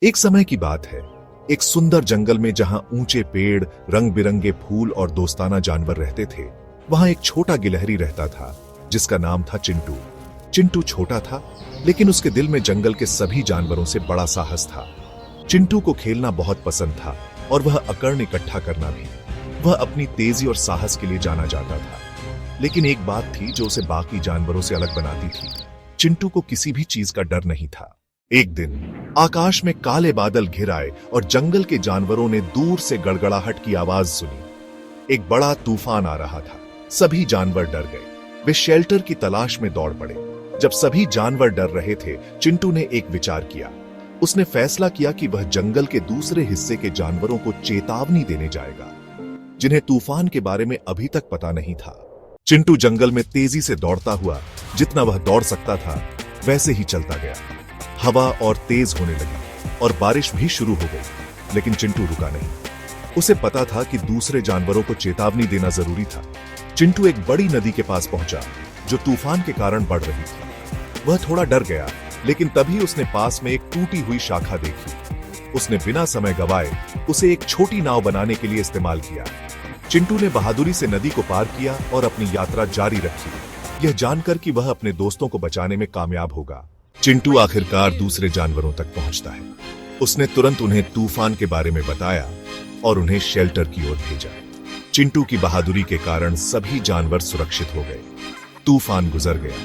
एक समय की बात है, एक सुंदर जंगल में जहां ऊंचे पेड़, रंग बिरंगे फूल और दोस्ताना जानवर रहते थे, वहां एक छोटा गिलहरी रहता था जिसका नाम था चिंटू। चिंटू छोटा था, लेकिन उसके दिल में जंगल के सभी जानवरों से बड़ा साहस था। चिंटू को खेलना बहुत पसंद था और वह अकड़ इकट्ठा करना भी। वह अपनी तेजी और साहस के लिए जाना जाता था। लेकिन एक बात थी जो उसे बाकी जानवरों से अलग बनाती थी। चिंटू को किसी भी चीज का डर नहीं था। एक दिन आकाश में काले बादल घिर आए और जंगल के जानवरों ने दूर से गड़गड़ाहट की आवाज सुनी। एक बड़ा तूफान आ रहा था। सभी जानवर डर गए। वे शेल्टर की तलाश में दौड़ पड़े। जब सभी जानवर डर रहे थे, चिंटू ने एक विचार किया। उसने फैसला किया कि वह जंगल के दूसरे हिस्से के जानवरों को चेतावनी देने जाएगा, जिन्हें तूफान के बारे में अभी तक पता नहीं था। चिंटू जंगल में तेजी से दौड़ता हुआ, जितना वह दौड़ सकता था वैसे ही चलता गया। हवा और तेज होने लगी और बारिश भी शुरू हो गई, लेकिन चिंटू रुका नहीं। उसे पता था कि दूसरे जानवरों को चेतावनी देना जरूरी था। चिंटू एक बड़ी नदी के पास पहुंचा जो तूफान के कारण बढ़ रही थी। वह थोड़ा डर गया, लेकिन तभी उसने पास में एक टूटी हुई शाखा देखी। उसने बिना समय गवाए उसे एक छोटी नाव बनाने के लिए इस्तेमाल किया। चिंटू ने बहादुरी से नदी को पार किया और अपनी यात्रा जारी रखी, यह जानकर कि वह अपने दोस्तों को बचाने में कामयाब होगा। चिंटू आखिरकार दूसरे जानवरों तक पहुंचता है। उसने तुरंत उन्हें तूफान के बारे में बताया और उन्हें शेल्टर की ओर भेजा। चिंटू की बहादुरी के कारण सभी जानवर सुरक्षित हो गए। तूफान गुजर गया,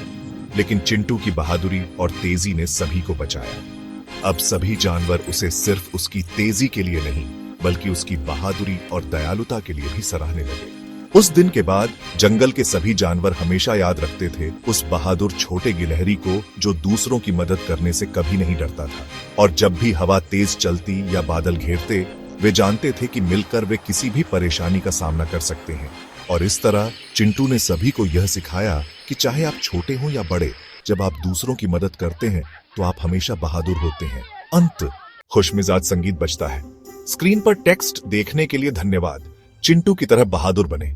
लेकिन चिंटू की बहादुरी और तेजी ने सभी को बचाया। अब सभी जानवर उसे सिर्फ उसकी तेजी के लिए नहीं, बल्कि उसकी बहादुरी और दयालुता के लिए भी सराहने लगे। उस दिन के बाद जंगल के सभी जानवर हमेशा याद रखते थे उस बहादुर छोटे गिलहरी को जो दूसरों की मदद करने से कभी नहीं डरता था। और जब भी हवा तेज चलती या बादल घेरते, वे जानते थे कि मिलकर वे किसी भी परेशानी का सामना कर सकते हैं। और इस तरह चिंटू ने सभी को यह सिखाया कि चाहे आप छोटे हों या बड़े, जब आप दूसरों की मदद करते हैं तो आप हमेशा बहादुर होते हैं। अंत खुशमिजाज संगीत बजता है। स्क्रीन पर टेक्स्ट देखने के लिए धन्यवाद। चिंटू की तरह बहादुर बने।